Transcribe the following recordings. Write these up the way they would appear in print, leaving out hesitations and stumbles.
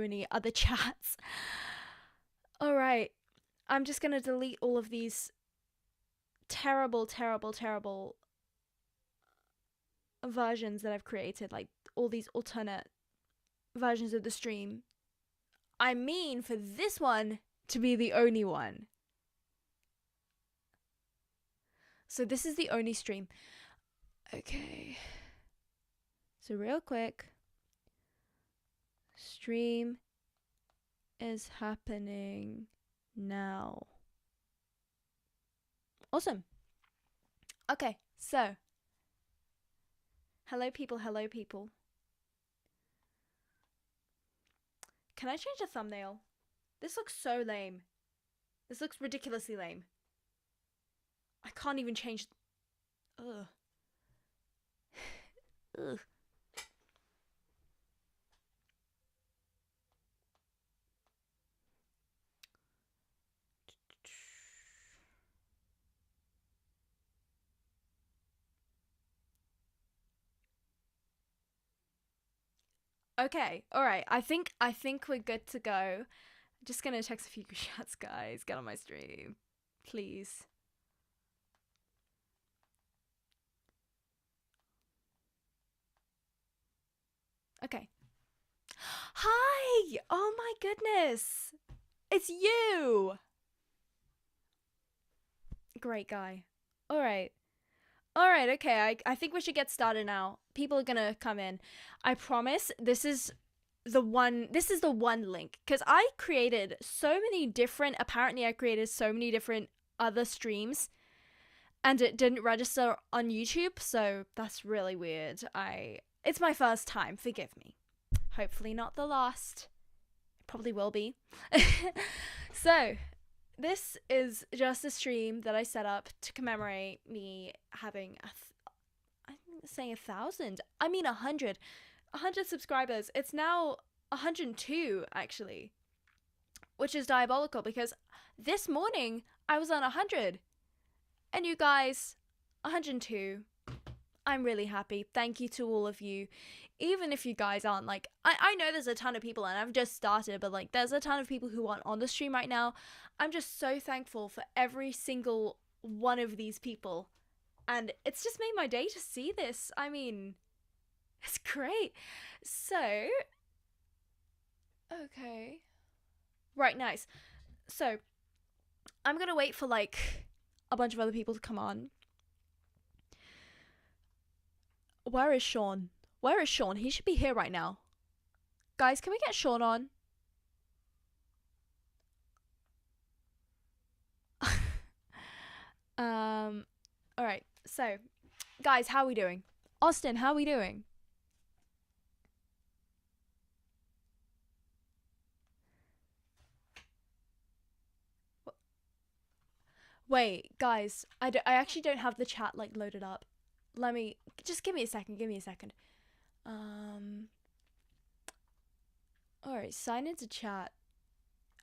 any other chats. Alright, I'm just gonna delete all of these terrible, terrible, terrible versions that I've created, like all these alternate versions of the stream. I mean, for this one to be the only one. So this is the only stream. Okay. So real quick. Stream is happening now. Awesome. Okay, so. Hello people, hello people. Can I change the thumbnail? This looks so lame. This looks ridiculously lame. I can't even change. Ugh. Ugh. Okay, alright. I think we're good to go. Just gonna text a few chats, guys. Get on my stream. Please. Okay. Hi! Oh my goodness! It's you! Great guy. Alright. Alright, okay. I think we should get started now. People are gonna come in. I promise this is the one link. Because I created so many different, apparently I created so many different other streams. And it didn't register on YouTube, so that's really weird. It's my first time, forgive me. Hopefully not the last. It probably will be. So, this is just a stream that I set up to commemorate me having, I'm saying 1,000. I mean 100 subscribers. It's now 102, actually. Which is diabolical, because this morning I was on 100. And you guys, 102. I'm really happy. Thank you to all of you. Even if you guys aren't like, I know there's a ton of people and I've just started, but like there's a ton of people who aren't on the stream right now. I'm just so thankful for every single one of these people. And it's just made my day to see this. I mean, it's great. So, okay. Right, nice. So, I'm gonna wait for like a bunch of other people to come on. Where is Sean? Where is Sean? He should be here right now. Guys, can we get Sean on? Alright, so, guys, how are we doing? Austin, how are we doing? Wait, guys, I actually don't have the chat like loaded up. Let me, just give me a second. Alright, sign into chat.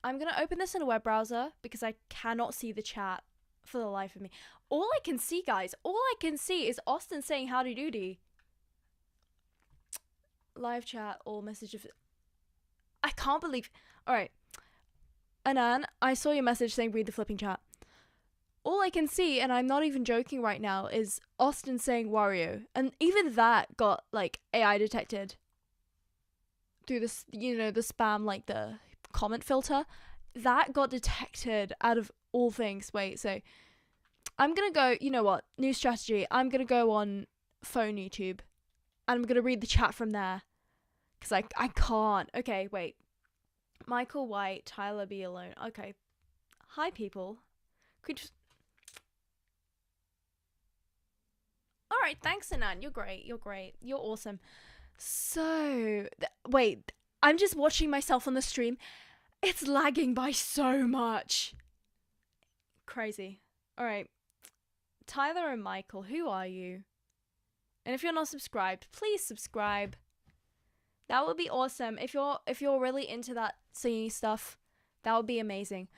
I'm gonna open this in a web browser because I cannot see the chat for the life of me. All I can see, guys, is Austin saying howdy doody. Live chat, all messages. I can't believe. Alright. Anan, I saw your message saying read the flipping chat. All I can see, and I'm not even joking right now, is Austin saying Wario. And even that got, like, AI detected. Through this, you know, the spam, like, the comment filter. That got detected out of all things. Wait, so I'm gonna go, you know what, new strategy. I'm gonna go on phone YouTube. And I'm gonna read the chat from there. Because I can't. Okay, wait. Michael White, Tyler Be Alone. Okay. Hi, people. Could you... Alright, thanks, Anan. You're great. You're awesome. So, wait. I'm just watching myself on the stream. It's lagging by so much. Crazy. Alright. Tyler and Michael, who are you? And if you're not subscribed, please subscribe. That would be awesome. If you're really into that singing stuff, that would be amazing.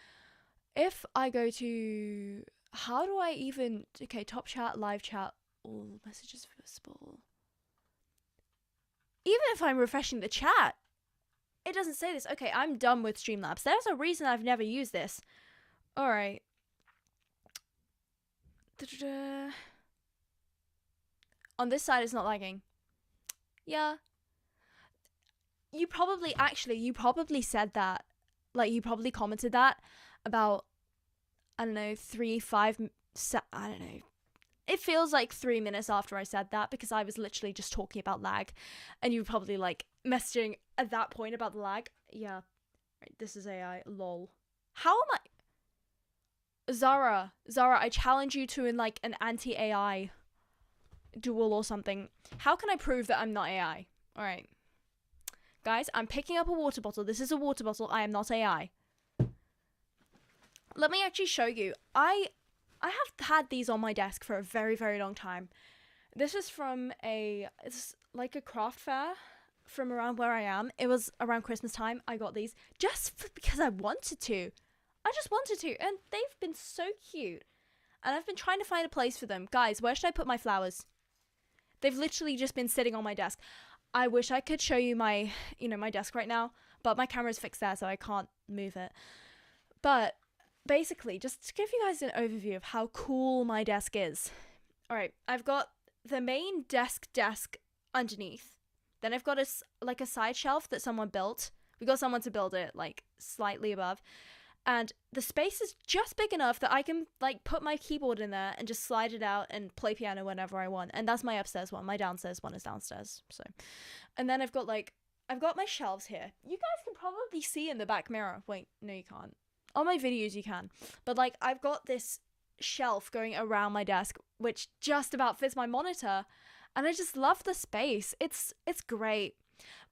If I go to, how do I even, okay, top chat, live chat, all messages visible. Even if I'm refreshing the chat, It doesn't say this. Okay, I'm done with Streamlabs. There's a reason I've never used this. All right. On this side, it's not lagging. Yeah. You probably said that. Like, you probably commented that about, I don't know, I don't know. It feels like 3 minutes after I said that, because I was literally just talking about lag. And you were probably, like, messaging at that point about the lag. Yeah. Right, this is AI. Lol. How am I... Zara, I challenge you to, in, like, an anti-AI duel or something. How can I prove that I'm not AI? Alright. Guys, I'm picking up a water bottle. This is a water bottle. I am not AI. Let me actually show you. I have had these on my desk for a very, very long time. This is from it's like a craft fair from around where I am. It was around Christmas time. I got these just because I wanted to. I just wanted to. And they've been so cute. And I've been trying to find a place for them. Guys, where should I put my flowers? They've literally just been sitting on my desk. I wish I could show you my desk right now, but my camera's fixed there, so I can't move it. But basically, just to give you guys an overview of how cool my desk is. All right, I've got the main desk underneath. Then I've got a side shelf that someone built. We got someone to build it, like, slightly above. And the space is just big enough that I can, like, put my keyboard in there and just slide it out and play piano whenever I want. And that's my upstairs one. My downstairs one is downstairs. So, and then I've got my shelves here. You guys can probably see in the back mirror. Wait, no, you can't. On my videos, you can. But, like, I've got this shelf going around my desk, which just about fits my monitor. And I just love the space. It's great.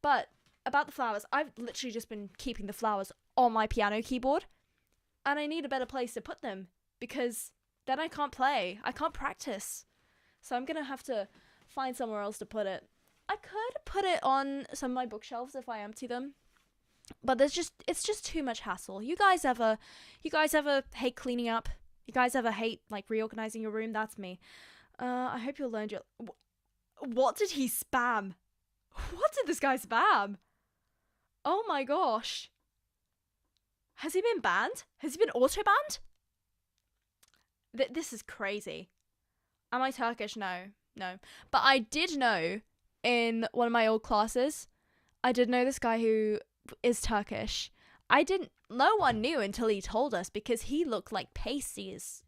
But about the flowers, I've literally just been keeping the flowers on my piano keyboard. And I need a better place to put them, because then I can't play. I can't practice. So I'm going to have to find somewhere else to put it. I could put it on some of my bookshelves if I empty them. But it's just too much hassle. You guys ever hate cleaning up? You guys ever hate, like, reorganizing your room? That's me. I hope you learned your... What did he spam? What did this guy spam? Oh my gosh. Has he been banned? Has he been auto-banned? This is crazy. Am I Turkish? No. But I did know in one of my old classes, I did know this guy who is Turkish. No one knew until he told us, because he looked like pasties.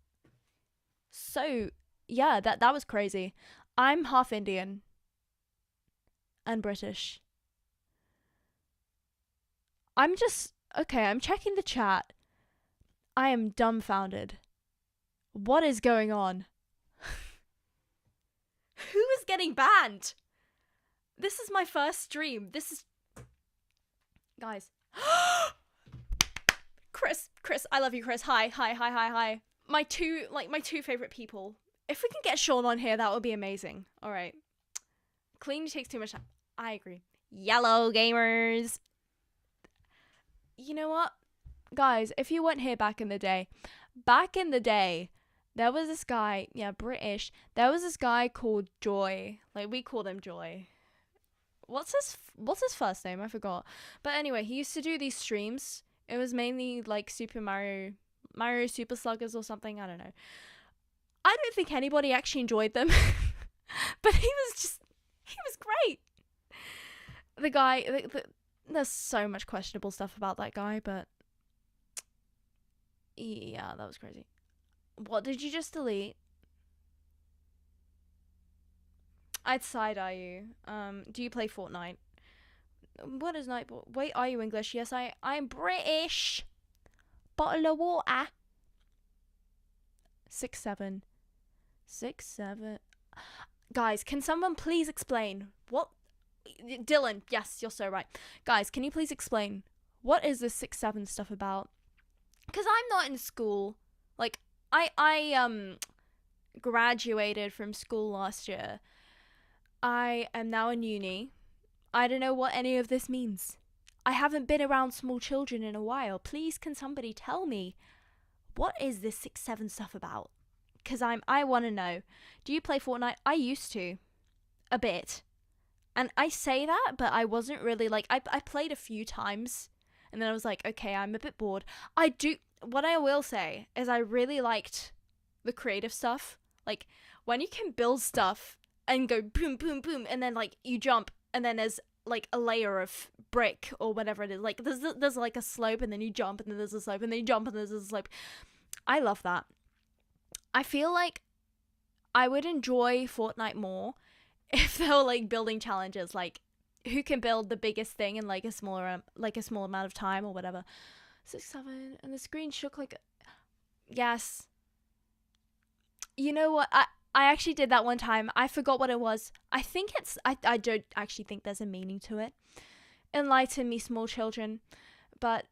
So, yeah, that was crazy. I'm half Indian. And British. I'm checking the chat. I am dumbfounded. What is going on? Who is getting banned? This is my first stream. Guys. Chris, I love you, Chris. Hi. My two favorite people. If we can get Sean on here, that would be amazing. All right. Cleaning takes too much time. I agree. Yellow gamers. You know what? Guys, if you weren't here back in the day, there was this guy, British. There was this guy called Joy. Like, we called him Joy. What's his first name? I forgot. But anyway, he used to do these streams. It was mainly like Super Mario Super Sluggers or something. I don't know. I don't think anybody actually enjoyed them. But he was great. The guy, there's so much questionable stuff about that guy, but yeah, that was crazy. What did you just delete? I'd side-eye you. Do you play Fortnite? What is Nightball? Wait, are you English? Yes, I'm British. Bottle of water. 6'7". 6'7". Guys, can someone please explain what... Dylan, yes, you're so right. Guys, can you please explain what is this 6'7" stuff about? Because I'm not in school. Like, I graduated from school last year. I am now in uni. I don't know what any of this means. I haven't been around small children in a while. Please, can somebody tell me what is this 6'7" stuff about? Because I want to know. Do you play Fortnite? I used to. A bit. And I say that, but I wasn't really like, I played a few times and then I was like, okay, I'm a bit bored. What I will say is I really liked the creative stuff. Like when you can build stuff and go boom, boom, boom, and then like you jump and then there's like a layer of brick or whatever it is. Like there's like a slope and then you jump and then there's a slope and then you jump and there's a slope. I love that. I feel like I would enjoy Fortnite more if they were like building challenges, like who can build the biggest thing in like a small amount of time or whatever. 6-7 and the screen shook like yes. You know what? I actually did that one time. I forgot what it was. I think it's I don't actually think there's a meaning to it. Enlighten me, small children. But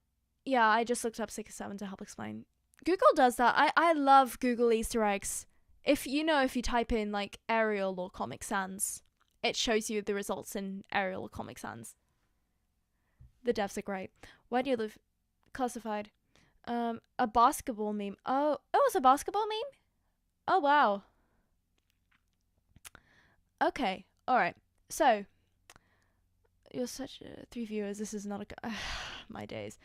yeah, I just looked up 6-7 to help explain. Google does that. I love Google Easter eggs. If you type in like Arial or Comic Sans, it shows you the results in Arial or Comic Sans. The devs are great. Where do you live? Classified. A basketball meme. Oh, it's a basketball meme? Oh, wow. Okay, alright. So, you're such a 3 viewers. This is not a... my days.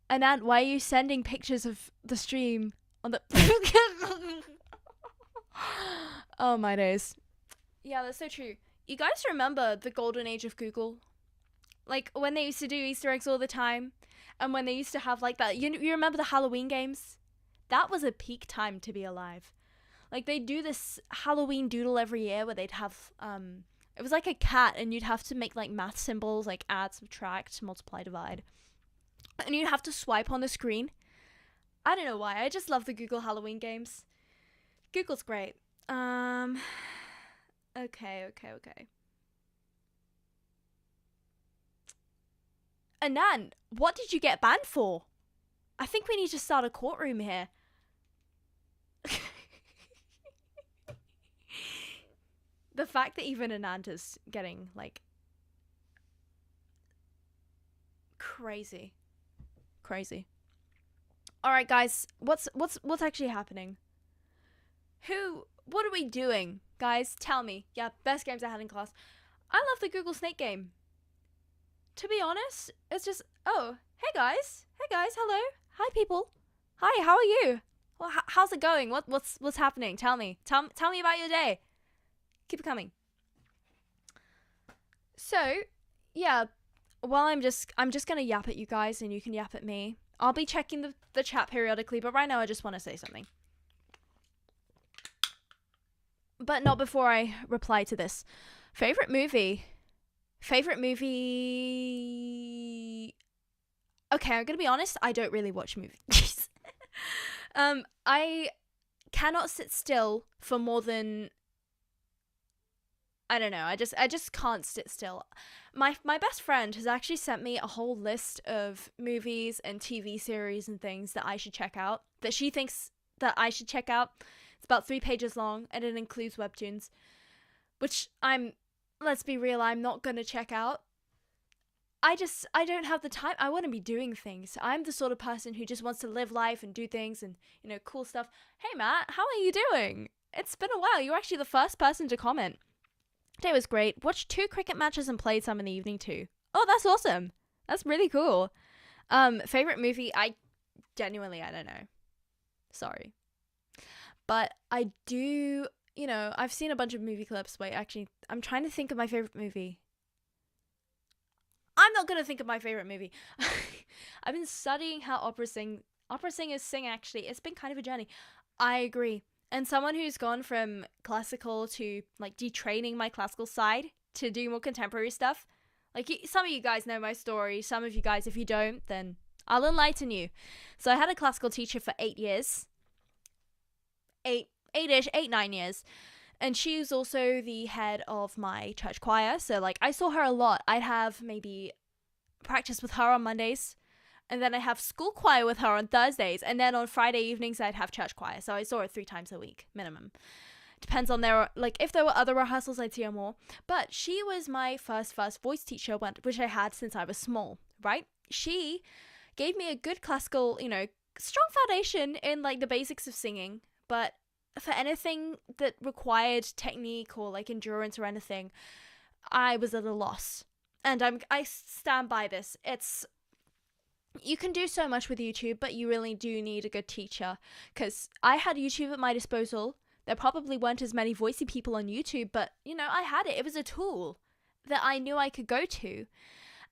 Anand, why are you sending pictures of the stream on the... oh, my days. Yeah, that's so true. You guys remember the golden age of Google? Like, when they used to do Easter eggs all the time? And when they used to have, like, that... You remember the Halloween games? That was a peak time to be alive. Like, they'd do this Halloween doodle every year where they'd have... It was like a cat, and you'd have to make, like, math symbols, like add, subtract, multiply, divide. And you'd have to swipe on the screen. I don't know why. I just love the Google Halloween games. Google's great. Okay. Anand, what did you get banned for? I think we need to start a courtroom here. The fact that even Anand is getting, like, crazy. Alright, guys, what's actually happening? What are we doing? Guys, tell me. Yeah, best games I had in class. I love the Google Snake game. To be honest, it's just, oh, hey guys, hello, hi people, hi, how are you? Well, how's it going? What's happening? Tell me about your day. Keep it coming. So, yeah, well, I'm just gonna yap at you guys, and you can yap at me. I'll be checking the chat periodically, but right now I just want to say something. But not before I reply to this. Favorite movie. Okay, I'm gonna be honest, I don't really watch movies. I cannot sit still for more than... I don't know, I just can't sit still. My best friend has actually sent me a whole list of movies and TV series and things that I should check out, that she thinks that I should check out. It's about 3 pages long, and it includes webtoons, which let's be real, I'm not gonna check out. I don't have the time. I want to be doing things. I'm the sort of person who just wants to live life and do things and, cool stuff. Hey, Matt, how are you doing? It's been a while. You were actually the first person to comment. Today was great. Watched 2 cricket matches and played some in the evening too. Oh, that's awesome. That's really cool. Favorite movie? I don't know. Sorry. But I do, I've seen a bunch of movie clips. Wait, actually, I'm trying to think of my favorite movie. I'm not going to think of my favorite movie. I've been studying how opera singers sing, actually. It's been kind of a journey. I agree. And someone who's gone from classical to, like, detraining my classical side to do more contemporary stuff. Like, some of you guys know my story. Some of you guys, if you don't, then I'll enlighten you. So I had a classical teacher for 8 years. 9 years. And she was also the head of my church choir. So, like, I saw her a lot. I'd have maybe practice with her on Mondays. And then I have school choir with her on Thursdays. And then on Friday evenings, I'd have church choir. So I saw her 3 times a week, minimum. Depends on if there were other rehearsals, I'd see her more. But she was my first voice teacher, which I had since I was small, right? She gave me a good classical, strong foundation in, like, the basics of singing. But for anything that required technique or, like, endurance or anything, I was at a loss. And I stand by this. You can do so much with YouTube, but you really do need a good teacher. Because I had YouTube at my disposal. There probably weren't as many voicey people on YouTube, but, I had it. It was a tool that I knew I could go to.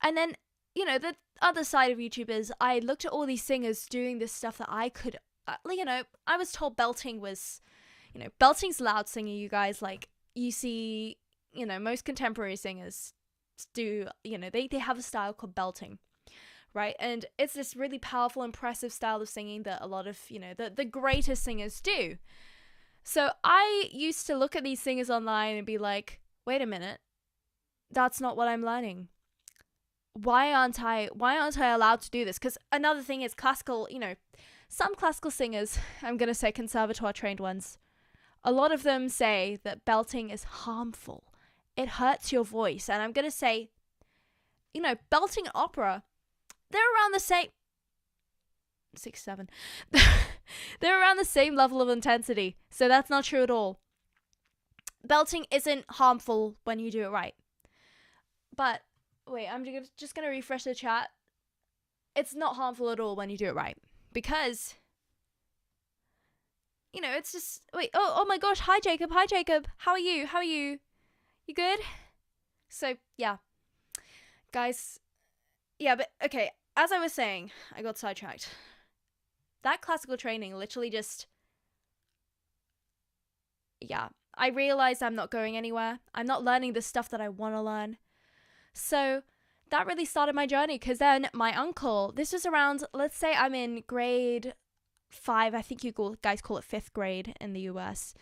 And then, the other side of YouTube is I looked at all these singers doing this stuff that I could, I was told belting was, belting's loud singing, you guys. Like, you see, most contemporary singers do, they have a style called belting. Right? And it's this really powerful, impressive style of singing that a lot of, the greatest singers do. So I used to look at these singers online and be like, wait a minute, that's not what I'm learning. Why aren't I allowed to do this? Because another thing is classical, some classical singers, I'm going to say conservatoire trained ones, a lot of them say that belting is harmful. It hurts your voice. And I'm going to say, belting opera, they're around the same 6, 7. They're around the same level of intensity. So that's not true at all. Belting isn't harmful when you do it right. But wait, I'm just going to refresh the chat. It's not harmful at all when you do it right. Because it's just wait, oh my gosh, hi Jacob. How are you? You good? So, yeah. Guys, yeah, but okay, as I was saying, I got sidetracked. That classical training literally just, I realized I'm not going anywhere. I'm not learning the stuff that I want to learn. So that really started my journey, because then my uncle, this was around, let's say I'm in grade 5, I think you guys call it 5th grade in the US,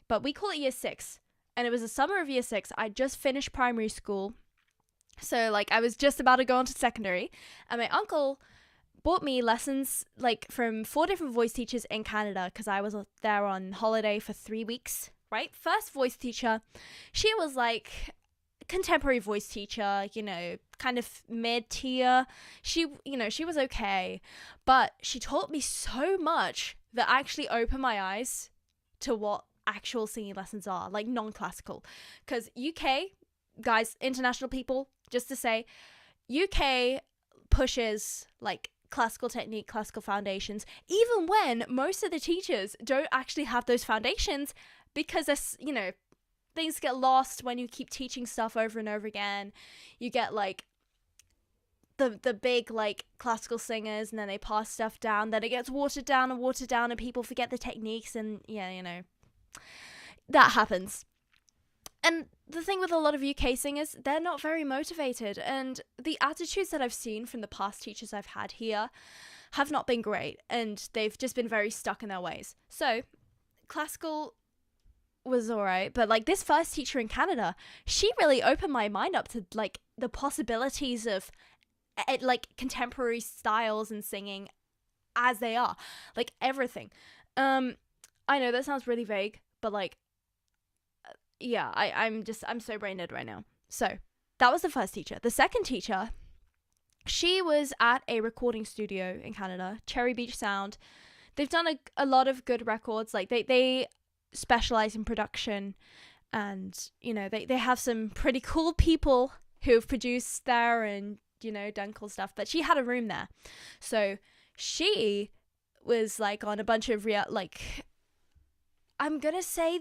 but we call it year 6, and it was the summer of year 6. I just finished primary school. So, I was just about to go on to secondary, and my uncle bought me lessons, from 4 different voice teachers in Canada, because I was there on holiday for 3 weeks, right? First voice teacher, she was, contemporary voice teacher, kind of mid-tier. She was okay, but she taught me so much that actually opened my eyes to what actual singing lessons are, non-classical, because UK, guys, international people, just to say, UK pushes classical technique, classical foundations, even when most of the teachers don't actually have those foundations, because things get lost when you keep teaching stuff over and over again. You get the big classical singers, and then they pass stuff down, then it gets watered down, and people forget the techniques, and that happens. And the thing with a lot of UK singers, they're not very motivated, and the attitudes that I've seen from the past teachers I've had here have not been great, and they've just been very stuck in their ways. So classical was alright, but this first teacher in Canada, she really opened my mind up to the possibilities of contemporary styles and singing as they are, everything. I know that sounds really vague, but I'm so brain dead right now. So that was the first teacher. The second teacher, she was at a recording studio in Canada, Cherry Beach Sound. They've done a lot of good records. They specialize in production, and they have some pretty cool people who've produced there and done cool stuff. But she had a room there, so she was on a bunch of I'm gonna say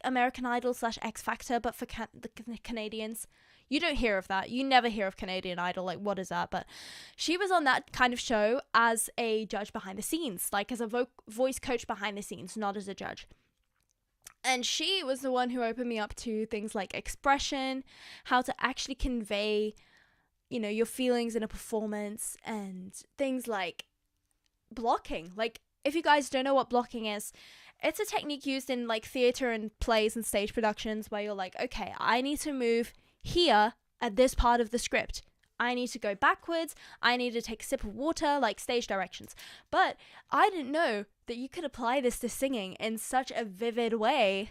American Idol / X Factor, but for the Canadians. You don't hear of that. You never hear of Canadian Idol. What is that? But she was on that kind of show as a judge behind the scenes, as a voice coach behind the scenes, not as a judge. And she was the one who opened me up to things like expression, how to actually convey, your feelings in a performance, and things like blocking. If you guys don't know what blocking is, it's a technique used in theater and plays and stage productions where you're okay, I need to move here at this part of the script. I need to go backwards. I need to take a sip of water, stage directions. But I didn't know that you could apply this to singing in such a vivid way.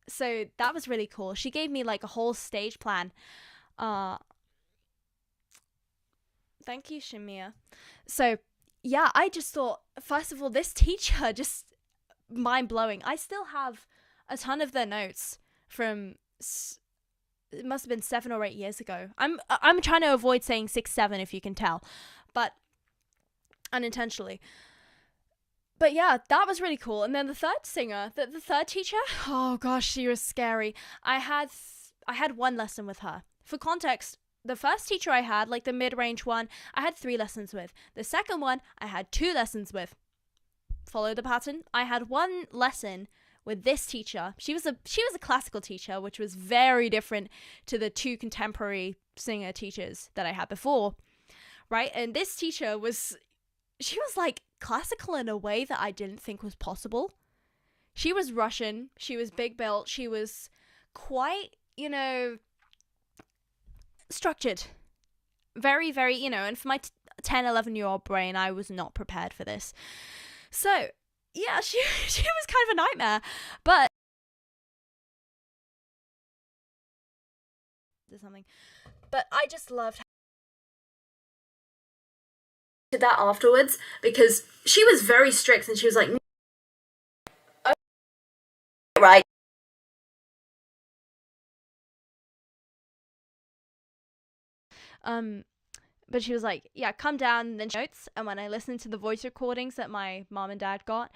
So that was really cool. She gave me a whole stage plan. Thank you, Shamia. So yeah, I just thought, first of all, this teacher, just mind blowing. I still have a ton of their notes from it must have been 7 or 8 years ago. I'm trying to avoid saying 6, 7 if you can tell, but unintentionally. But yeah, that was really cool. And then the third singer, the third teacher, oh gosh, she was scary. I had one lesson with her. For context, the first teacher I had, like the mid-range one, I had 3 lessons with. The second one, I had 2 lessons with. Follow the pattern. I had 1 lesson with this teacher. She was a classical teacher, which was very different to the 2 contemporary singer teachers that I had before, right? And this teacher she was like classical in a way that I didn't think was possible. She was Russian. She was big built. She was quite, structured. Very, very, and for my 10, 11-year-old brain, I was not prepared for this. So, yeah, she was kind of a nightmare. But there's something. But I just loved that afterwards, because she was very strict and she was like, oh, right. But she was like, yeah, come down, and then notes. And when I listened to the voice recordings that my mom and dad got,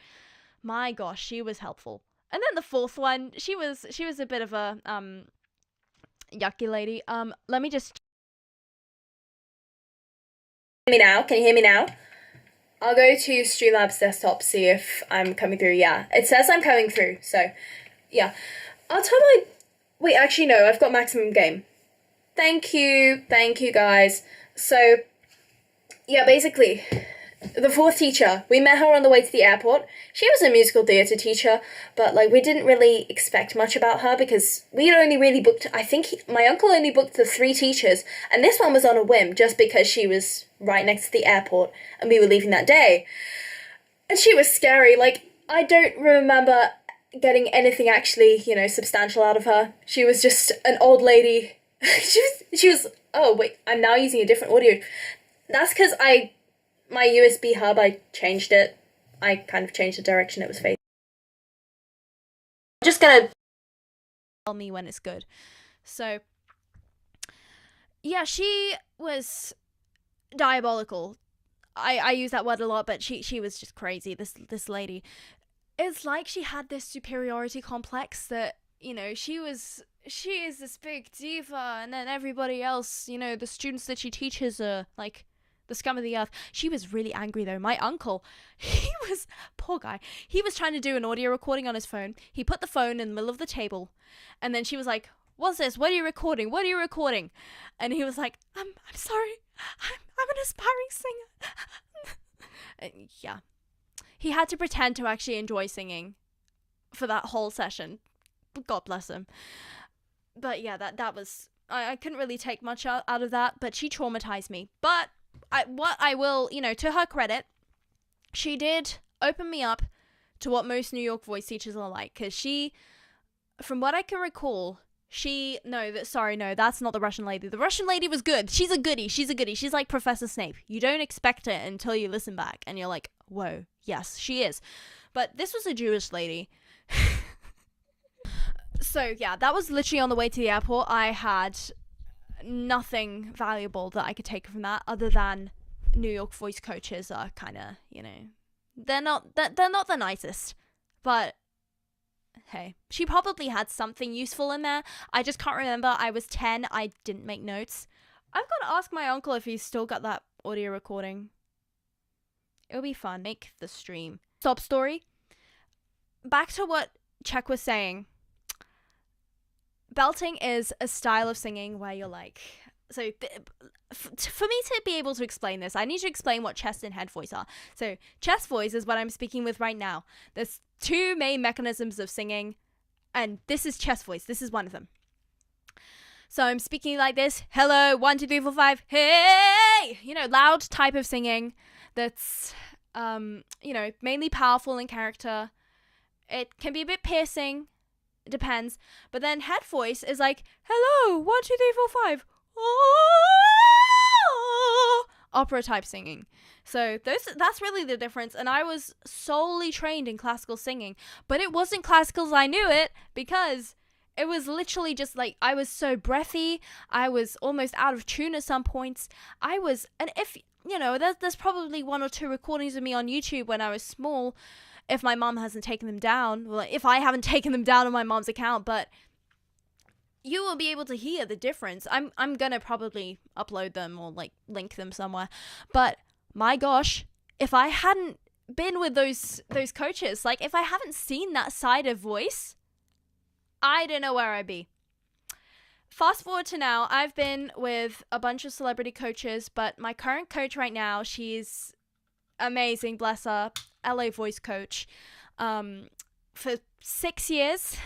my gosh, she was helpful. And then the fourth one, she was a bit of a yucky lady. Let me just hear me now. Can you hear me now? I'll go to Streamlabs desktop, see if I'm coming through. Yeah, it says I'm coming through. So, yeah. I'll tell my... Wait, actually, no, I've got maximum game. Thank you, guys. So, yeah, basically, the fourth teacher, we met her on the way to the airport. She was a musical theatre teacher, but, we didn't really expect much about her because we'd only really booked... I think my uncle only booked the 3 teachers, and this one was on a whim just because she was right next to the airport, and we were leaving that day. And she was scary. I don't remember getting anything actually, substantial out of her. She was just an old lady. she was, oh wait, I'm now using a different audio. That's because my USB hub, I changed it. I kind of changed the direction it was facing. I'm just gonna tell me when it's good. So, yeah, she was diabolical. I use that word a lot, but she was just crazy, this lady. It's like she had this superiority complex that, she is this big diva, and then everybody else, the students that she teaches are like the scum of the earth. She was really angry though. My uncle, poor guy, he was trying to do an audio recording on his phone. He put the phone in the middle of the table, and then she was like, what's this? What are you recording? What are you recording? And he was like, I'm sorry. I'm an aspiring singer. Yeah. He had to pretend to actually enjoy singing for that whole session. God bless him. But yeah, that was... I couldn't really take much out of that, but she traumatized me. But what I will, to her credit, she did open me up to what most New York voice teachers are like. Because she, from what I can recall... that's not the Russian lady. The Russian lady was good. She's a goodie. She's like Professor Snape. You don't expect it until you listen back. And you're like, whoa, yes, she is. But this was a Jewish lady. So, yeah, that was literally on the way to the airport. I had nothing valuable that I could take from that other than New York voice coaches are kind of, they're not the nicest. But... hey, she probably had something useful in there. I just can't remember. I was 10. I didn't make notes. I've got to ask my uncle if he's still got that audio recording. It'll be fun. Make the stream. Sob story. Back to what Czech was saying. Belting is a style of singing where you're like... So, for me to be able to explain this, I need to explain what chest and head voice are. So, chest voice is what I'm speaking with right now. There's 2 main mechanisms of singing, and this is chest voice. This is one of them. So, I'm speaking like this. Hello, 1, 2, 3, 4, 5. Hey! Loud type of singing that's, mainly powerful in character. It can be a bit piercing. It depends. But then head voice is like, hello, 1, 2, 3, 4, 5. Opera type singing. So that's really the difference. And I was solely trained in classical singing, but it wasn't classical as I knew it because It was literally just like, I was so breathy. I was almost out of tune at some points. And if, there's probably 1 or 2 recordings of me on YouTube when I was small, if my mom hasn't taken them down. Well, if I haven't taken them down on my mom's account, but you will be able to hear the difference. I'm gonna probably upload them or like link them somewhere. But my gosh, if I hadn't been with those coaches, like if I haven't seen that side of voice, I don't know where I'd be. Fast forward to now, I've been with a bunch of celebrity coaches, but my current coach right now, she's amazing, bless her, LA voice coach, for 6 years,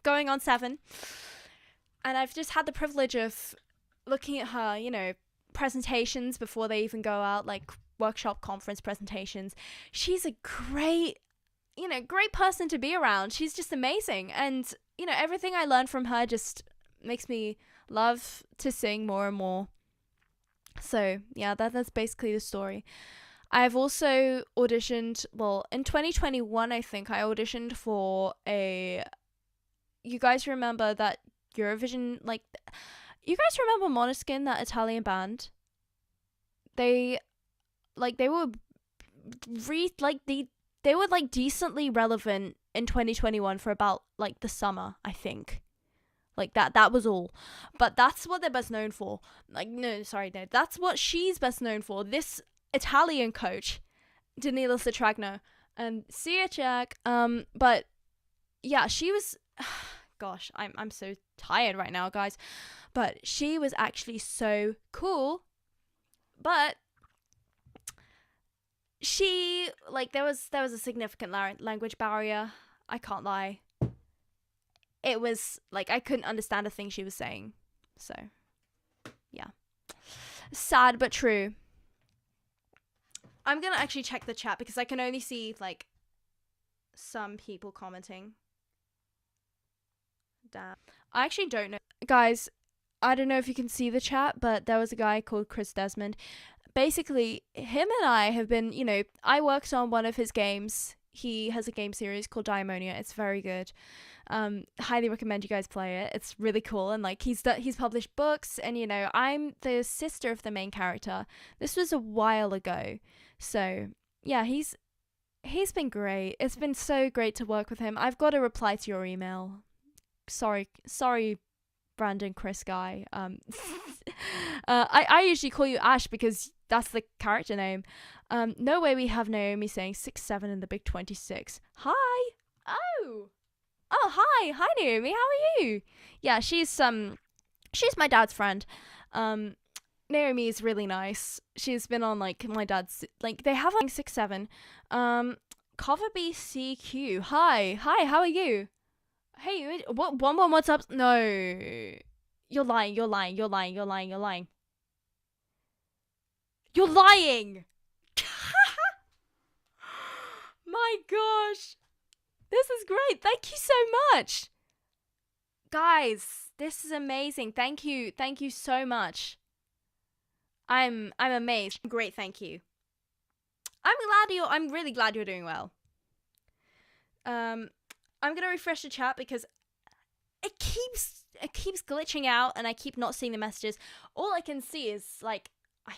going on 7. And I've just had the privilege of looking at her, presentations before they even go out, like workshop conference presentations. She's a great person to be around. She's just amazing. And, everything I learned from her just makes me love to sing more and more. So, yeah, that's basically the story. I've also auditioned, in 2021, I think, I auditioned for you guys remember that Eurovision, you guys remember Måneskin, that Italian band? They were they were decently relevant in 2021 for about the summer, I think. That was all. But that's what they're best known for. That's what she's best known for. This Italian coach, Danila Citragno, and see ya, Jack. But yeah, she was gosh, I'm so tired right now, guys. But she was actually so cool. But she, there was a significant language barrier. I can't lie. It was, I couldn't understand a thing she was saying. So, yeah. Sad but true. I'm gonna actually check the chat because I can only see, some people commenting. Damn. I actually don't know. Guys, I don't know if you can see the chat, but there was a guy called Chris Desmond. Basically, him and I have been, I worked on one of his games. He has a game series called Diamonia. It's very good. Highly recommend you guys play it. It's really cool. And he's published books, and I'm the sister of the main character. This was a while ago. So yeah, he's been great. It's been so great to work with him. I've got to reply to your email. Sorry, Brandon Chris guy. I usually call you Ash because that's the character name. No way we have Naomi saying 6'7" in the big 26. Hi. Oh, hi Naomi. How are you? Yeah, she's my dad's friend. Naomi is really nice. She's been on my dad's they have 6'7". Cover BCQ. Hi, how are you? Hey, what's up? No. You're lying. You're lying. My gosh. This is great. Thank you so much. Guys, this is amazing. Thank you so much. I'm amazed. Great, thank you. I'm really glad you're doing well. I'm gonna refresh the chat because it keeps glitching out and I keep not seeing the messages. All I can see is I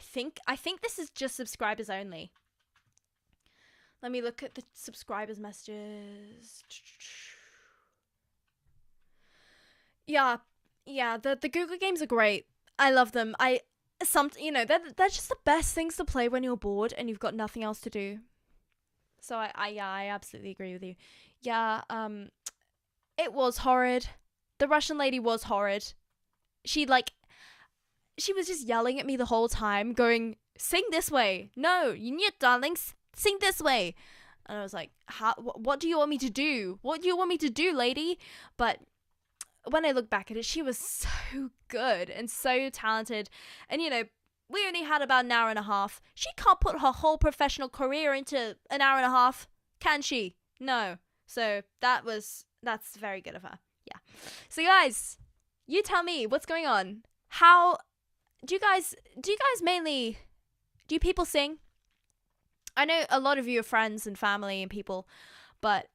think this is just subscribers only. Let me look at the subscribers messages. Yeah, the Google games are great. I love them. They're just the best things to play when you're bored and you've got nothing else to do. So I absolutely agree with you. Yeah, it was horrid. The Russian lady was horrid. She was just yelling at me the whole time, going, "Sing this way. No, you need, darling, sing this way." And I was like, what do you want me to do? What do you want me to do, lady? But when I look back at it, she was so good and so talented. And, we only had about an hour and a half. She can't put her whole professional career into an hour and a half, can she? No. So that's very good of her. Yeah. So guys, you tell me what's going on. How do you guys mainly, do people sing? I know a lot of you are friends and family and people, but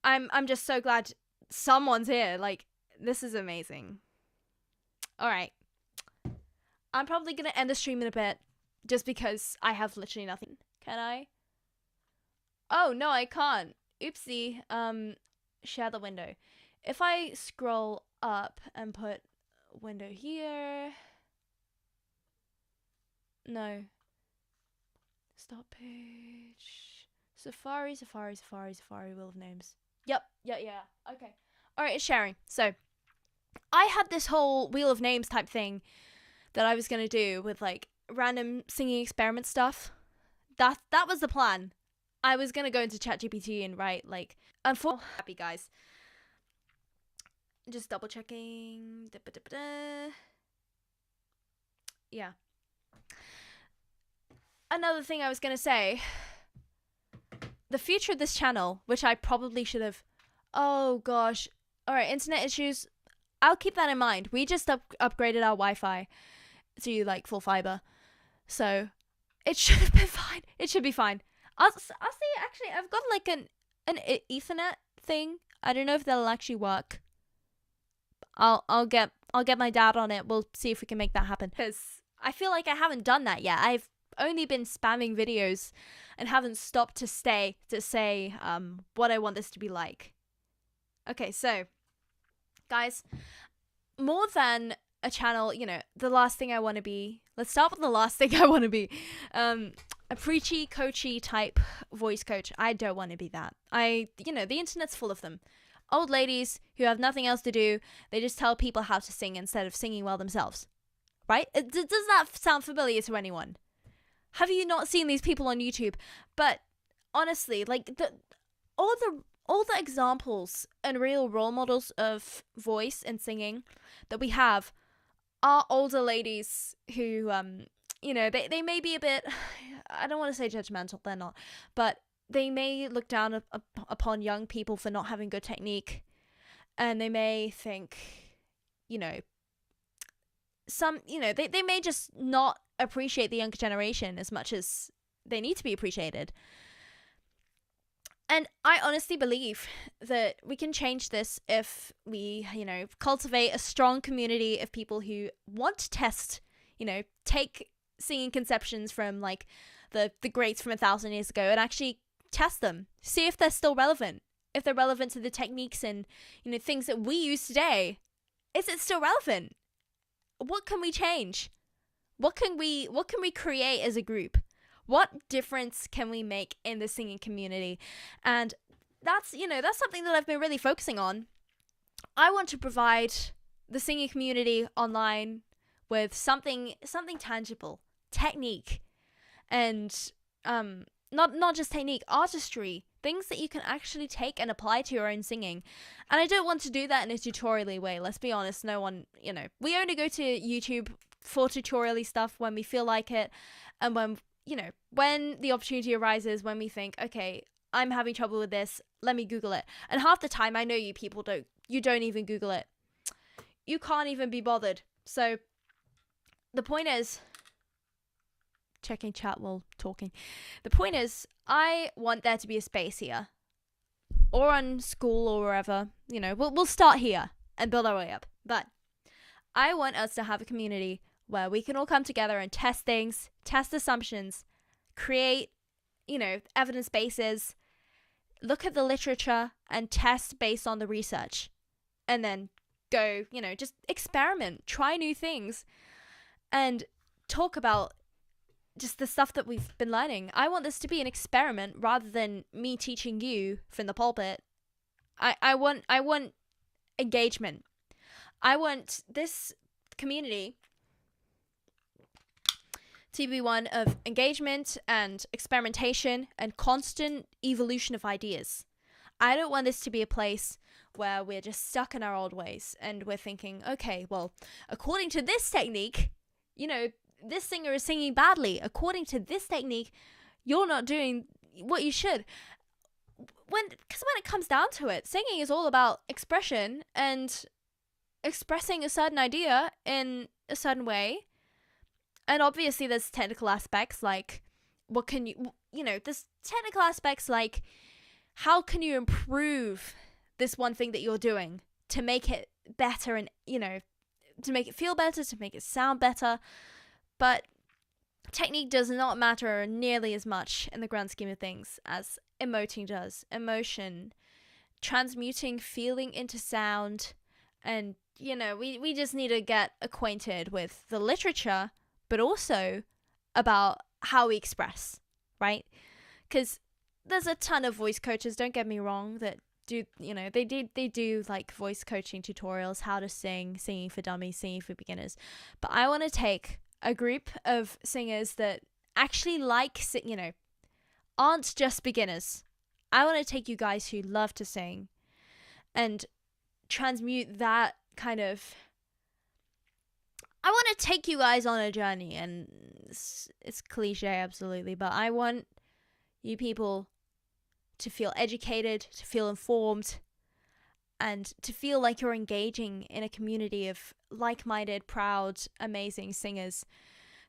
I'm just so glad someone's here. Like, this is amazing. All right. I'm probably going to end the stream in a bit just because I have literally nothing. Can I? Oh, no, I can't. Oopsie. Share the window. If I scroll up and put window here. No. Stop page. Safari, Wheel of Names. Yep. Yeah. Okay. Alright, it's sharing. So, I had this whole Wheel of Names type thing that I was gonna do with, like, random singing experiment stuff. That was the plan. I was gonna go into ChatGPT and write, like, happy guys. Just double checking. Yeah. Another thing I was gonna say, the future of this channel, which I probably should have, oh gosh, alright, internet issues, I'll keep that in mind. We just upgraded our Wi-Fi to, like, full fiber, so it should have been fine. It should be fine. I'll see. Actually, I've got, like, an Ethernet thing. I don't know if that'll actually work. I'll get my dad on it. We'll see if we can make that happen, because I feel like I haven't done that yet. I've only been spamming videos and haven't stopped to say what I want this to be like. Okay, so guys, more than a channel, you know, the last thing I want to be, let's start with the last thing I want to be, a preachy, coachy type voice coach. I don't want to be that. You know, the internet's full of them. Old ladies who have nothing else to do, they just tell people how to sing instead of singing well themselves. Right? Does that sound familiar to anyone? Have you not seen these people on YouTube? But honestly, like, all the examples and real role models of voice and singing that we have are older ladies who, you know, they may be a bit, I don't want to say judgmental, they're not, but they may look down upon young people for not having good technique, and they may think, you know, they may just not appreciate the younger generation as much as they need to be appreciated. And I honestly believe that we can change this if we, you know, cultivate a strong community of people who want to test, you know, take singing conceptions from, like, the greats from 1,000 years ago and actually test them, see if they're still relevant, if they're relevant to the techniques and, you know, things that we use today. Is it still relevant? What can we change? What can we create as a group? What difference can we make in the singing community? And that's, you know, that's something that I've been really focusing on. I want to provide the singing community online with something tangible, technique, and not just technique, artistry, things that you can actually take and apply to your own singing. And I don't want to do that in a tutorial way. Let's be honest, no one, you know, we only go to YouTube for tutorial stuff when we feel like it, and when, you know, when the opportunity arises, when we think, okay, I'm having trouble with this, let me Google it. And half the time, I know you people don't even Google it. You can't even be bothered. So the point is, checking chat while talking. The point is, I want there to be a space here, or on school or wherever, you know, we'll start here and build our way up. But I want us to have a community where we can all come together and test things, test assumptions, create, you know, evidence bases, look at the literature and test based on the research, and then go, you know, just experiment, try new things, and talk about just the stuff that we've been learning. I want this to be an experiment rather than me teaching you from the pulpit. I want engagement. I want this community to be one of engagement and experimentation and constant evolution of ideas. I don't want this to be a place where we're just stuck in our old ways and we're thinking, okay, well, according to this technique, you know, this singer is singing badly. According to this technique, you're not doing what you should. Because when it comes down to it, singing is all about expression and expressing a certain idea in a certain way. And obviously there's technical aspects like, what can you know, there's technical aspects like, how can you improve this one thing that you're doing to make it better and, to make it feel better, to make it sound better. But technique does not matter nearly as much in the grand scheme of things as emoting does. Emotion, transmuting feeling into sound, and we just need to get acquainted with the literature, but also about how we express, right? Because there's a ton of voice coaches, don't get me wrong, that do, they do like voice coaching tutorials, how to sing, singing for dummies, singing for beginners. But I want to take a group of singers that actually aren't just beginners. I want to take you guys who love to sing and transmute that kind of... I want to take you guys on a journey, and it's cliche, absolutely, but I want you people to feel educated, to feel informed, and to feel like you're engaging in a community of like-minded, proud, amazing singers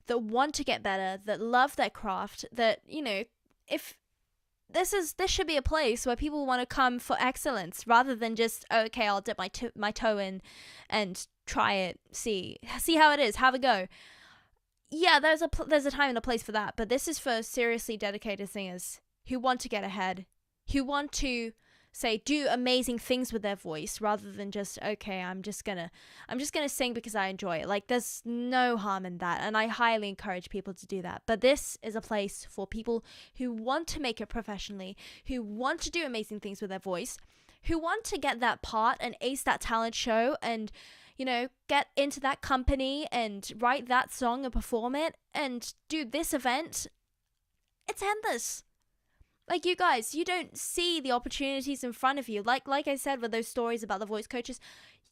that want to get better, that love their craft, that, if this should be a place where people want to come for excellence rather than just, okay, I'll dip my toe in and try it, see how it is, have a go. Yeah, there's a time and a place for that, but this is for seriously dedicated singers who want to get ahead, who want to do amazing things with their voice rather than just, okay, I'm just gonna sing because I enjoy it. Like, there's no harm in that, and I highly encourage people to do that. But this is a place for people who want to make it professionally, who want to do amazing things with their voice, who want to get that part and ace that talent show and, get into that company and write that song and perform it and do this event. It's endless. Like, you guys, you don't see the opportunities in front of you. Like I said with those stories about the voice coaches,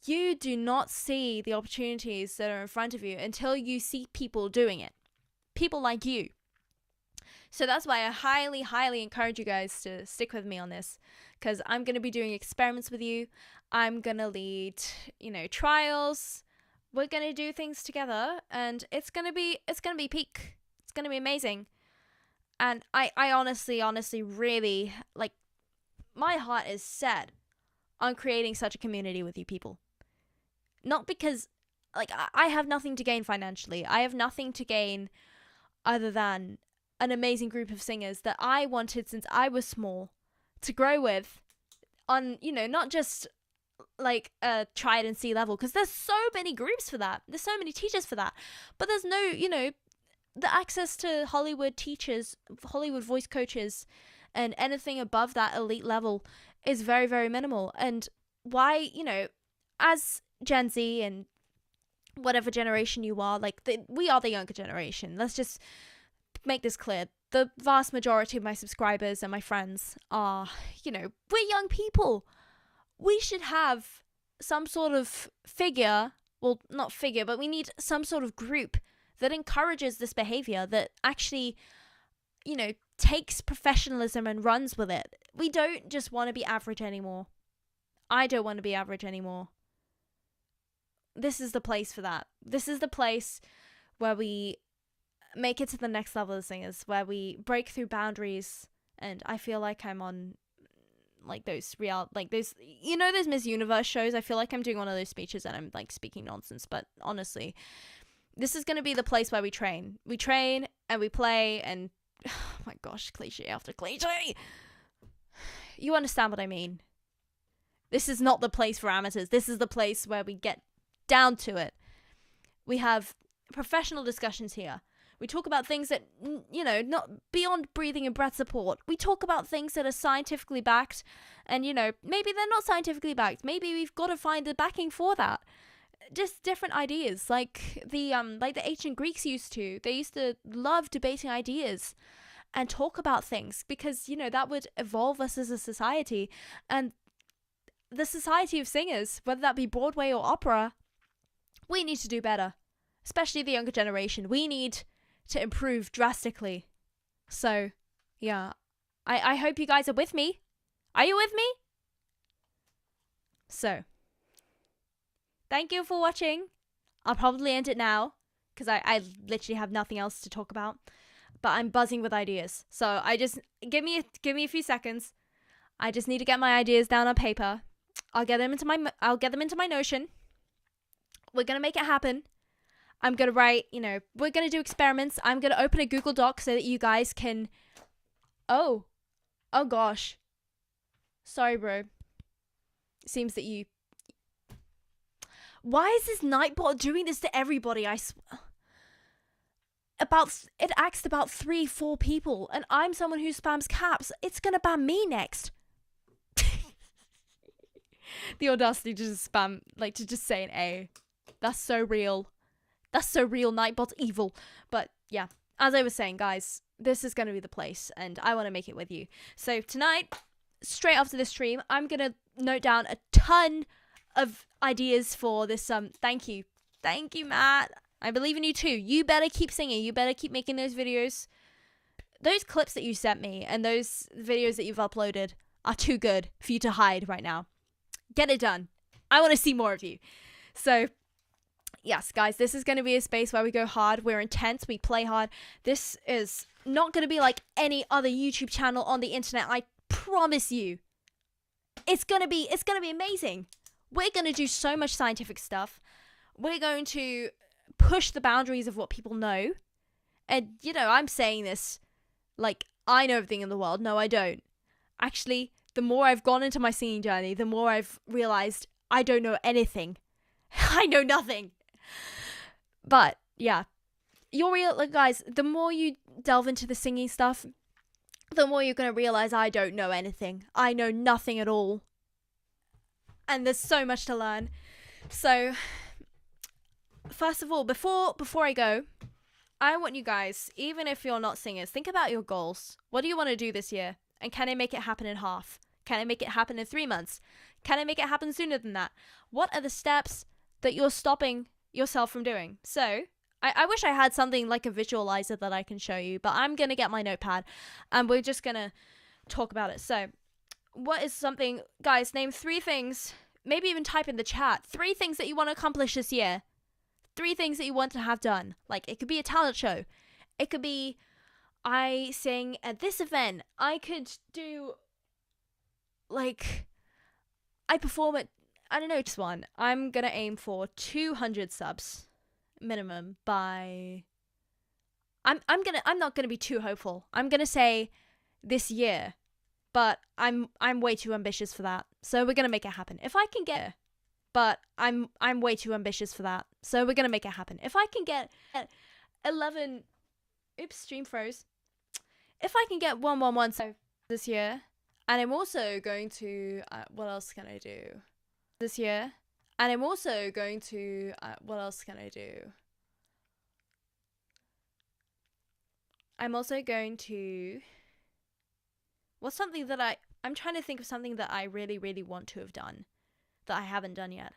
you do not see the opportunities that are in front of you until you see people doing it. People like you. So that's why I highly, highly encourage you guys to stick with me on this, because I'm going to be doing experiments with you. I'm going to lead, trials. We're going to do things together, and it's going to be peak. It's going to be amazing. And I honestly, really, my heart is set on creating such a community with you people. Not because, I have nothing to gain financially. I have nothing to gain other than an amazing group of singers that I wanted since I was small to grow with on, not just a try it and see level, because there's so many groups for that. There's so many teachers for that. But there's no, the access to Hollywood teachers, Hollywood voice coaches, and anything above that elite level is very, very minimal. And why, as Gen Z and whatever generation you are, we are the younger generation. Let's just make this clear. The vast majority of my subscribers and my friends are, we're young people. We should have some sort of figure, well, not figure, but we need some sort of group that encourages this behavior, that actually, takes professionalism and runs with it. We don't just want to be average anymore. I don't want to be average anymore. This is the place for that. This is the place where we make it to the next level of singers, where we break through boundaries. And I feel like I'm on those those Miss Universe shows. I feel like I'm doing one of those speeches and I'm speaking nonsense, but honestly, this is going to be the place where we train. We train and we play and, oh my gosh, cliche after cliche. You understand what I mean. This is not the place for amateurs. This is the place where we get down to it. We have professional discussions here. We talk about things that, not beyond breathing and breath support. We talk about things that are scientifically backed and, maybe they're not scientifically backed. Maybe we've got to find the backing for that. Just different ideas, like the ancient Greeks used to. They used to love debating ideas and talk about things because, that would evolve us as a society. And the society of singers, whether that be Broadway or opera, we need to do better. Especially the younger generation. We need to improve drastically. So, yeah. I hope you guys are with me. Are you with me? So, thank you for watching. I'll probably end it now because I literally have nothing else to talk about. But I'm buzzing with ideas. So I just give me a few seconds. I just need to get my ideas down on paper I'll get them into my Notion. We're gonna make it happen. I'm gonna write, we're gonna do experiments. I'm gonna open a Google Doc so that you guys can. Oh gosh. Sorry, bro. Seems that you. Why is this Nightbot doing this to everybody? It axed about 3-4 people, and I'm someone who spams caps. It's gonna ban me next. The audacity to just spam, to just say an A. That's so real. That's so real. Nightbot's evil. But yeah, as I was saying, guys, this is gonna be the place, and I want to make it with you. So tonight, straight after this stream, I'm gonna note down a ton of ideas for this. Thank you, Matt. I believe in you too. You better keep singing. You better keep making those videos. Those clips that you sent me and those videos that you've uploaded are too good for you to hide right now. Get it done. I want to see more of you. So, yes, guys, this is going to be a space where we go hard. We're intense. We play hard. This is not going to be like any other YouTube channel on the internet. I promise you. It's going to be amazing. We're going to do so much scientific stuff. We're going to push the boundaries of what people know. And, I'm saying this like I know everything in the world. No, I don't. Actually, the more I've gone into my singing journey, the more I've realized I don't know anything. I know nothing. But, yeah. Guys, the more you delve into the singing stuff, the more you're going to realize I don't know anything. I know nothing at all. And there's so much to learn. So, first of all, before I go, I want you guys, even if you're not singers, think about your goals. What do you want to do this year? And can I make it happen in half? Can I make it happen in 3 months? Can I make it happen sooner than that? What are the steps that you're stopping yourself from doing? So, I wish I had something like a visualizer that I can show you, but I'm going to get my notepad and we're just going to talk about it. So, what is something, guys, name 3 things, maybe even type in the chat, 3 things that you want to accomplish this year. 3 things that you want to have done. Like, it could be a talent show. It could be I sing at this event. I could do, I perform at, I don't know, just one. I'm going to aim for 200 subs minimum by, I'm not going to be too hopeful. I'm going to say this year, but I'm way too ambitious for that. So we're going to make it happen. If I can get, but I'm way too ambitious for that. So we're going to make it happen. If I can get 11, oops, stream froze. If I can get 111 so this year, and I'm also going to, what else can I do this year? And I'm also going to, what else can I do? I'm also going to, what's something that I'm trying to think of something that I really, really want to have done that I haven't done yet.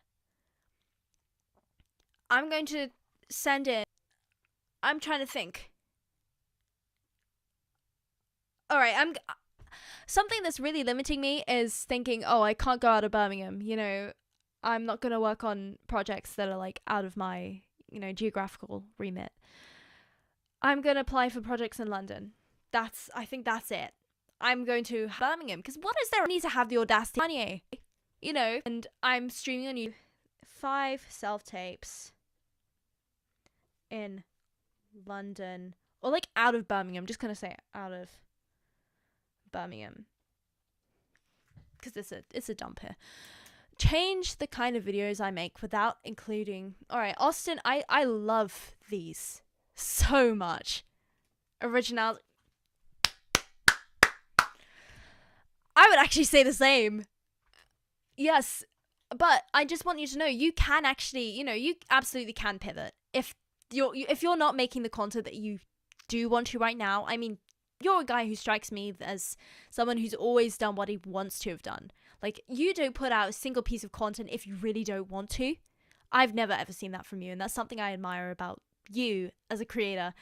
I'm going to send in, I'm trying to think. Alright, something that's really limiting me is thinking, oh, I can't go out of Birmingham, I'm not going to work on projects that are out of my, geographical remit. I'm going to apply for projects in London. I think that's it. I'm going to Birmingham, because what is there? I need to have the audacity. Kanye, and I'm streaming on you 5 self-tapes in London, or out of Birmingham. I'm just going to say out of Birmingham, because it's a dump here. Change the kind of videos I make without including, alright, Austin, I love these so much. Original. I would actually say the same. Yes, but I just want you to know you can actually, you absolutely can pivot. If you're not making the content that you do want to right now, I mean, you're a guy who strikes me as someone who's always done what he wants to have done. You don't put out a single piece of content if you really don't want to. I've never ever seen that from you, and that's something I admire about you as a creator.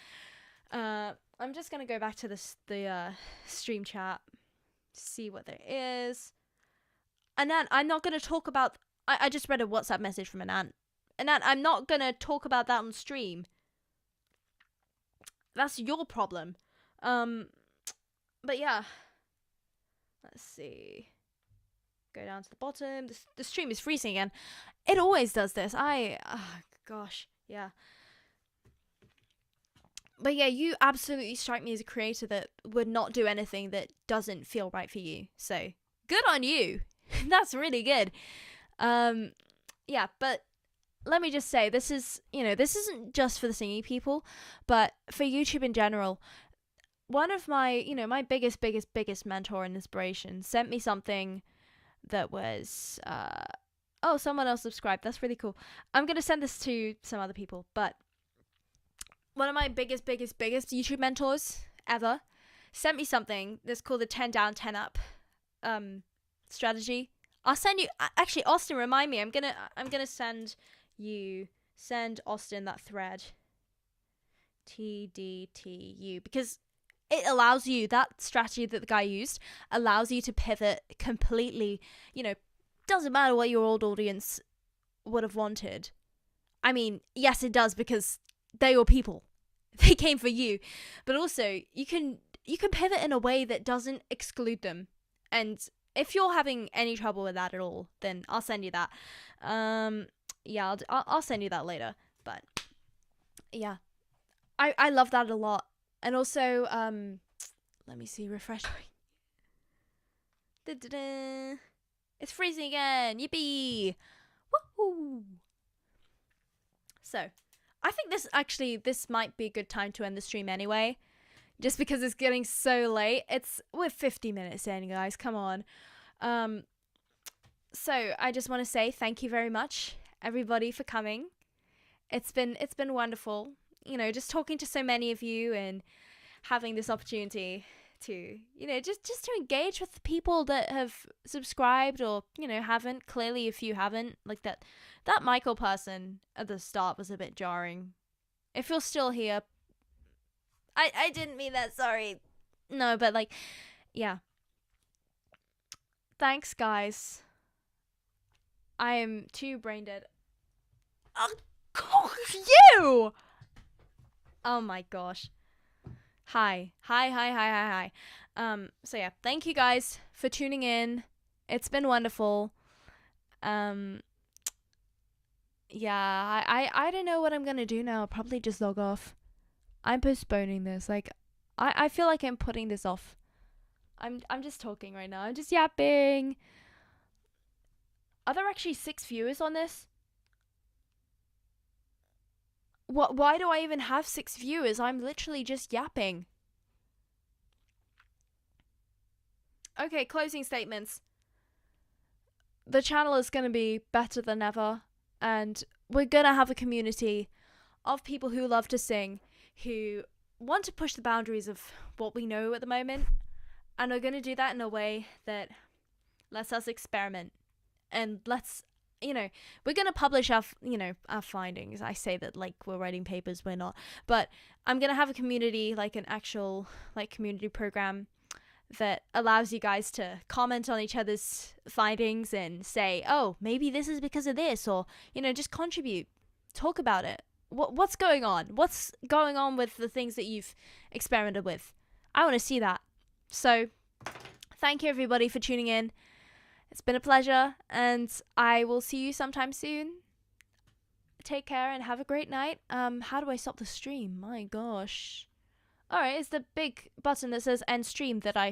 I'm just gonna go back to the stream chat, see what there is. Anant, I'm not gonna talk about. I just read a WhatsApp message from Anant. Anant, I'm not gonna talk about that on stream. That's your problem. But yeah. Let's see. go down to the bottom. The stream is freezing again. It always does this. Gosh, yeah. But yeah, you absolutely strike me as a creator that would not do anything that doesn't feel right for you. So good on you. That's really good. Yeah, but let me just say, this isn't just for the singing people, but for YouTube in general. One of my, my biggest mentor and inspiration sent me something that was, oh, someone else subscribed. That's really cool. I'm going to send this to some other people, but one of my biggest YouTube mentors ever sent me something that's called the 10 down, 10 up strategy. I'll send you, actually, Austin, remind me. I'm gonna send Austin that thread. TDTU, because it allows you, that strategy that the guy used allows you to pivot completely. Doesn't matter what your old audience would have wanted. I mean, yes, it does, because they're your people. They came for you. But also, you can pivot in a way that doesn't exclude them. And if you're having any trouble with that at all, then I'll send you that. Yeah, I'll send you that later. But yeah, I love that a lot. And also, let me see, refresh. It's freezing again. Yippee! Woohoo! So, I think this might be a good time to end the stream anyway. Just because it's getting so late. We're 50 minutes in, guys. Come on. So I just want to say thank you very much, everybody, for coming. It's been wonderful. Just talking to so many of you and having this opportunity to, just to engage with the people that have subscribed or, haven't. Clearly, if you haven't, like that Michael person at the start was a bit jarring. If you're still here, I didn't mean that, sorry. No, but yeah. Thanks, guys. I am too brain dead. Oh, you! Oh my gosh. Hi. So yeah, thank you guys for tuning in. It's been wonderful. Yeah, I don't know what I'm gonna do now. I'll probably just log off. I'm postponing this. I feel like I'm putting this off. I'm just talking right now. I'm just yapping. Are there actually 6 viewers on this? Why do I even have 6 viewers? I'm literally just yapping. Okay, closing statements. The channel is going to be better than ever, and we're going to have a community of people who love to sing, who want to push the boundaries of what we know at the moment, and we're going to do that in a way that lets us experiment, and we're going to publish our findings. I say that like we're writing papers, we're not, but I'm going to have a community, like an actual community program that allows you guys to comment on each other's findings and say, oh, maybe this is because of this, or just contribute, talk about it. What's going on? What's going on with the things that you've experimented with? I want to see that. So thank you, everybody, for tuning in. It's been a pleasure, and I will see you sometime soon. Take care and have a great night. How do I stop the stream? My gosh. Alright, it's the big button that says end stream that I